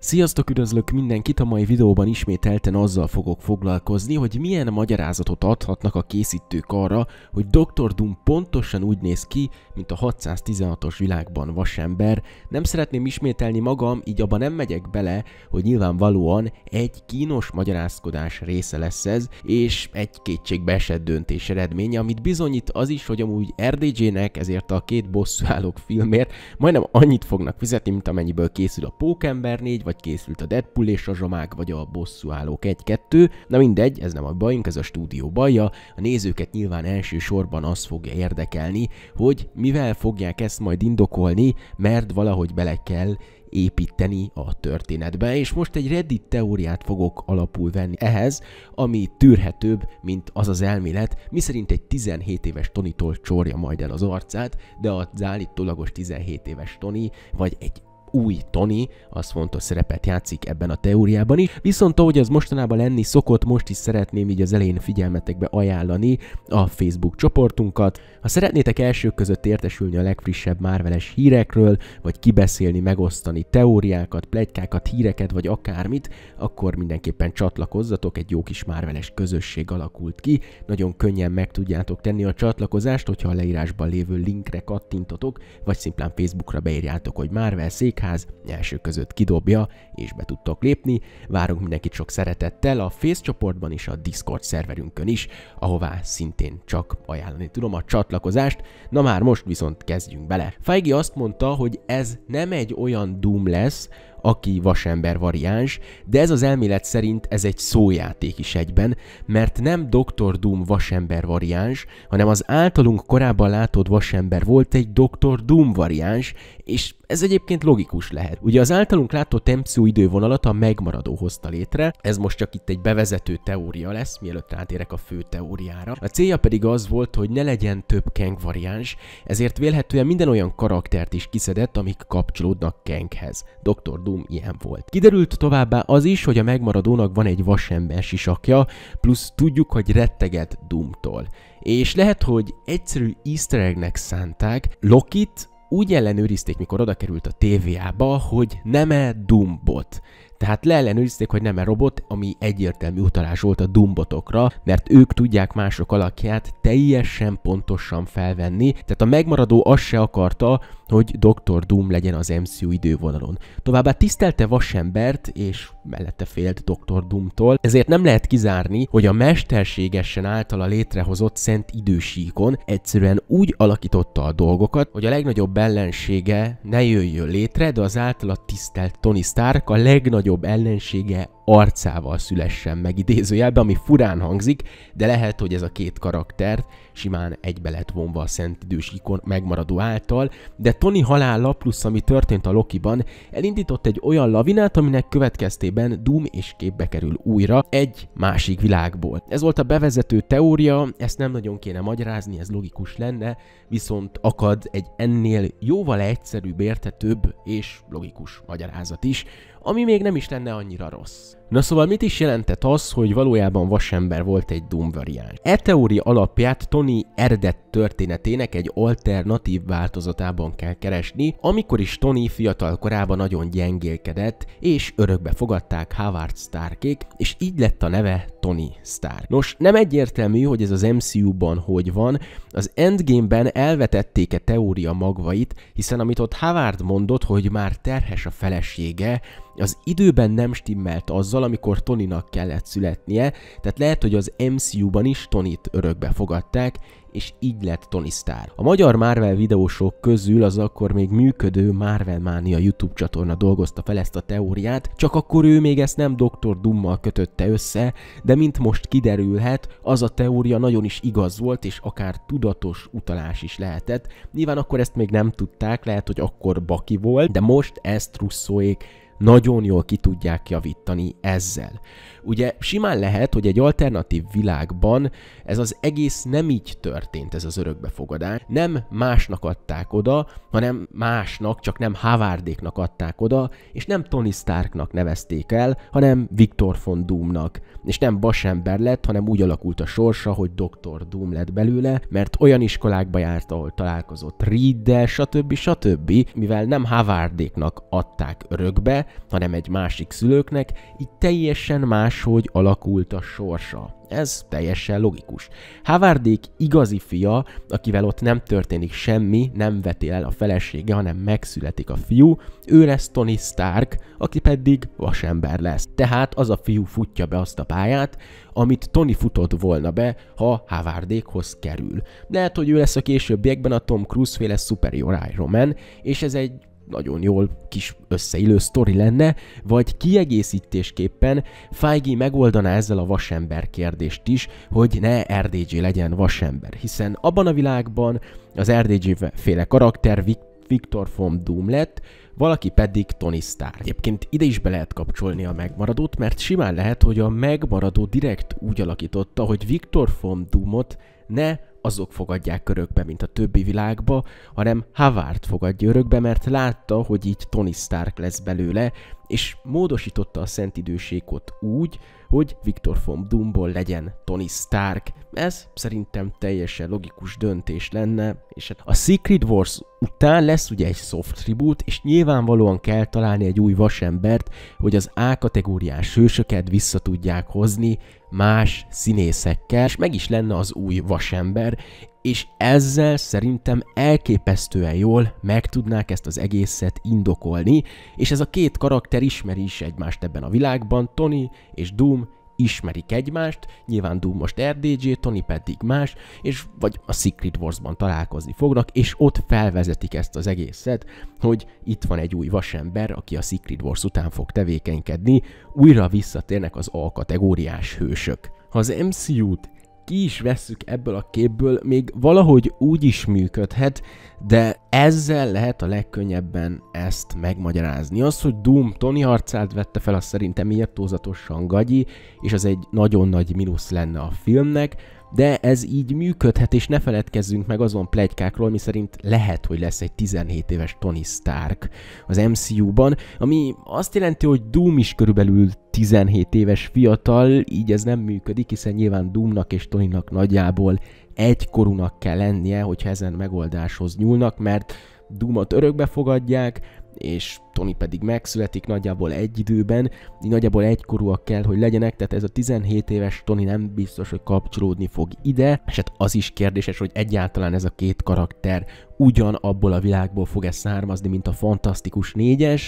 Sziasztok, üdvözlök mindenkit! A mai videóban ismételten azzal fogok foglalkozni, hogy milyen magyarázatot adhatnak a készítők arra, hogy Dr. Doom pontosan úgy néz ki, mint a 616-os világban vasember. Nem szeretném ismételni magam, így abba nem megyek bele, hogy nyilvánvalóan egy kínos magyarázkodás része lesz ez, és egy kétségbe esett döntés eredménye, amit bizonyít az is, hogy amúgy RDJ-nek ezért a két bosszúállók filmért majdnem annyit fognak fizetni, mint amennyiből készül a Pókember 4, vagy készült a Deadpool és a Zsamák, vagy a Bosszúállók 1-2. Na mindegy, ez nem a bajunk, ez a stúdió baja. A nézőket nyilván elsősorban az fogja érdekelni, hogy mivel fogják ezt majd indokolni, mert valahogy bele kell építeni a történetbe, és most egy Reddit teóriát fogok alapul venni ehhez, ami tűrhetőbb, mint az az elmélet, miszerint egy 17 éves Tonytól csorja majd el az arcát, de az állítólagos 17 éves Tony, vagy egy új Tony, az fontos szerepet játszik ebben a teóriában is, viszont ahogy az mostanában lenni szokott, most is szeretném így az elején figyelmetekbe ajánlani a Facebook csoportunkat. Ha szeretnétek elsők között értesülni a legfrissebb Marvel-es hírekről, vagy kibeszélni, megosztani teóriákat, pletykákat, híreket, vagy akármit, akkor mindenképpen csatlakozzatok, egy jó kis Marvel-es közösség alakult ki. Nagyon könnyen meg tudjátok tenni a csatlakozást, hogyha a leírásban lévő linkre kattintotok, vagy szimplán Facebookra beírjátok, hogy Marvel székház, elsők között kidobja, és be tudtok lépni. Várunk mindenkit sok szeretettel a Face csoportban és a Discord szerverünkön is, ahová szintén csak ajánlani tudom a csatlakozást. Na már most viszont kezdjünk bele. Feige azt mondta, hogy ez nem egy olyan Doom lesz, aki vasember variáns, de ez az elmélet szerint ez egy szójáték is egyben, mert nem Dr. Doom vasember variáns, hanem az általunk korábban látott vasember volt egy Dr. Doom variáns, és ez egyébként logikus lehet. Ugye az általunk látott MCU idővonalat a Megmaradó hozta létre, ez most csak itt egy bevezető teória lesz, mielőtt rátérek a fő teóriára. A célja pedig az volt, hogy ne legyen több Kang variáns, ezért vélhetően minden olyan karaktert is kiszedett, amik kapcsolódnak Kanghez. Dr. Doom ilyen volt. Kiderült továbbá az is, hogy a Megmaradónak van egy vasember sisakja, plusz tudjuk, hogy retteget Doomtól. És lehet, hogy egyszerű easter eggnek szánták, Lokit úgy ellenőrizték, mikor oda került a TVA-ba, hogy nem-e Doombot. Tehát leellenőrizték, hogy nem-e robot, ami egyértelmű utalás volt a Doombotokra, mert ők tudják mások alakját teljesen pontosan felvenni, tehát a Megmaradó azt se akarta, hogy Dr. Doom legyen az MCU idővonalon. Továbbá tisztelte vasembert, és mellette félt Dr. Doomtól, ezért nem lehet kizárni, hogy a mesterségesen általa létrehozott szent idősíkon egyszerűen úgy alakította a dolgokat, hogy a legnagyobb ellensége ne jöjjön létre, de az általa tisztelt Tony Stark a legnagyobb ellensége arcával szülessen meg idézőjelben, ami furán hangzik, de lehet, hogy ez a két karakter simán egybe lett vonva a szent idősíkon Megmaradó által, de Tony halála plusz ami történt a Lokiban elindított egy olyan lavinát, aminek következtében Doom és képbe kerül újra egy másik világból. Ez volt a bevezető teória, ezt nem nagyon kéne magyarázni, ez logikus lenne, viszont akad egy ennél jóval egyszerűbb, érthetőbb és logikus magyarázat is, ami még nem is lenne annyira rossz. Na szóval mit is jelentett az, hogy valójában vasember volt egy Doom variáns? E teória alapját Tony eredet történetének egy alternatív változatában kell keresni, amikor is Tony fiatal korában nagyon gyengélkedett, és örökbe fogadták Howard Starkék, és így lett a neve Tony Stark. Nos, nem egyértelmű, hogy ez az MCU-ban hogy van, az Endgame-ben elvetették-e teória magvait, hiszen amit ott Howard mondott, hogy már terhes a felesége, az időben nem stimmelt azzal, amikor Tonynak kellett születnie, tehát lehet, hogy az MCU-ban is Tonyt örökbe fogadták, és így lett Tony Stark. A magyar Marvel videósok közül az akkor még működő Marvel Mania YouTube csatorna dolgozta fel ezt a teóriát, csak akkor ő még ezt nem Dr. Doommal kötötte össze, de mint most kiderülhet, az a teória nagyon is igaz volt, és akár tudatos utalás is lehetett. Nyilván akkor ezt még nem tudták, lehet, hogy akkor baki volt, de most ezt Russoék nagyon jól ki tudják javítani ezzel. Ugye simán lehet, hogy egy alternatív világban ez az egész nem így történt, ez az örökbefogadás. Nem másnak adták oda, hanem másnak, csak nem Howardéknak adták oda, és nem Tony Starknak nevezték el, hanem Victor von Doomnak. És nem vasember lett, hanem úgy alakult a sorsa, hogy Dr. Doom lett belőle, mert olyan iskolákba járt, ahol találkozott Reeddel, stb. Mivel nem Howardéknak adták örökbe, szüleire, hanem egy másik szülőknek, így teljesen máshogy alakult a sorsa. Ez teljesen logikus. Howardék igazi fia, akivel ott nem történik semmi, nem vetél el a felesége, hanem megszületik a fiú, ő lesz Tony Stark, aki pedig vasember lesz. Tehát az a fiú futja be azt a pályát, amit Tony futott volna be, ha Howardékhoz kerül. Lehet, hogy ő lesz a későbbiekben a Tom Cruise féle Superior Iron Man, és ez egy nagyon jól kis összeillő sztori lenne, vagy kiegészítésképpen Feige megoldaná ezzel a vasember kérdést is, hogy ne RDJ legyen vasember, hiszen abban a világban az RDJ féle karakter Victor Von Doom lett, valaki pedig Tony Stark. Egyébként ide is be lehet kapcsolni a megmaradót, mert simán lehet, hogy a megmaradó direkt úgy alakította, hogy Victor Von Doomot ne azok fogadják örökbe, mint a többi világba, hanem Howard fogadja örökbe, mert látta, hogy így Tony Stark lesz belőle, és módosította a szentidősékot úgy, hogy Victor Von Doomból legyen Tony Stark. Ez szerintem teljesen logikus döntés lenne, és hát a Secret Wars után lesz ugye egy soft reboot, és nyilvánvalóan kell találni egy új vasembert, hogy az A kategóriás hősöket vissza tudják hozni más színészekkel, és meg is lenne az új vasember, és ezzel szerintem elképesztően jól meg tudnák ezt az egészet indokolni, és ez a két karakter ismeri is egymást ebben a világban, Tony és Doom ismerik egymást, nyilván Doom most RDJ, Tony pedig más, és vagy a Secret Wars-ban találkozni fognak, és ott felvezetik ezt az egészet, hogy itt van egy új vasember, aki a Secret Wars után fog tevékenykedni, újra visszatérnek az A kategóriás hősök. Ha az MCU-t ki is vesszük ebből a képből, még valahogy úgy is működhet, de ezzel lehet a legkönnyebben ezt megmagyarázni. Az, hogy Doom Tony harcát vette fel, az szerintem irtózatosan gagyi, és az egy nagyon nagy mínusz lenne a filmnek, de ez így működhet, és ne feledkezzünk meg azon pletykákról, miszerint lehet, hogy lesz egy 17 éves Tony Stark az MCU-ban, ami azt jelenti, hogy Doom is körülbelül 17 éves fiatal, így ez nem működik, hiszen nyilván Doomnak és Tonynak nagyjából egykorúnak kell lennie, hogyha ezen megoldáshoz nyúlnak, mert Doomot örökbe fogadják, és Tony pedig megszületik nagyjából egy időben, így nagyjából egykorúak kell, hogy legyenek, tehát ez a 17 éves Tony nem biztos, hogy kapcsolódni fog ide, és hát az is kérdéses, hogy egyáltalán ez a két karakter ugyanabból a világból fog-e származni, mint a Fantasztikus 4-es.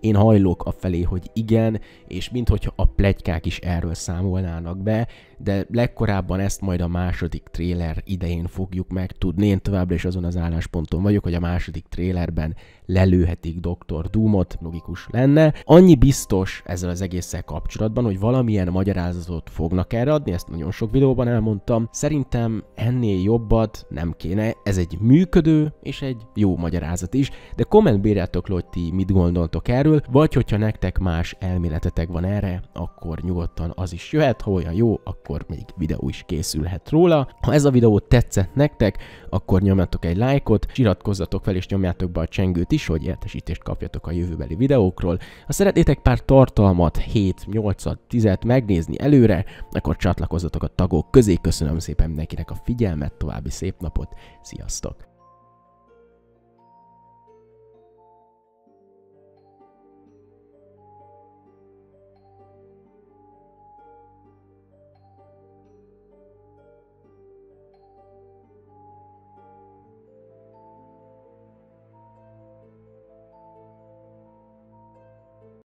Én hajlok afelé, hogy igen, és minthogyha a pletykák is erről számolnának be, de legkorábban ezt majd a második tréler idején fogjuk megtudni. Én továbbra is azon az állásponton vagyok, hogy a második trélerben lelőhetik Dr. Doomot, logikus lenne. Annyi biztos ezzel az egésszel kapcsolatban, hogy valamilyen magyarázatot fognak erre adni, ezt nagyon sok videóban elmondtam. Szerintem ennél jobbat nem kéne, ez egy működő és egy jó magyarázat is, de kommentbe írjátok le, hogy ti mit gondoltok erről, vagy hogyha nektek más elméletetek van erre, akkor nyugodtan az is jöhet, ha olyan jó, akkor még videó is készülhet róla. Ha ez a videó tetszett nektek, akkor nyomjatok egy lájkot, iratkozzatok fel és nyomjátok be a csengőt is, hogy értesítést kapjatok a jövőbeli videókról. Ha szeretnétek pár tartalmat, 7, 8-at, 10-et megnézni előre, akkor csatlakozzatok a tagok közé. Köszönöm szépen mindenkinek a figyelmet, további szép napot, sziasztok!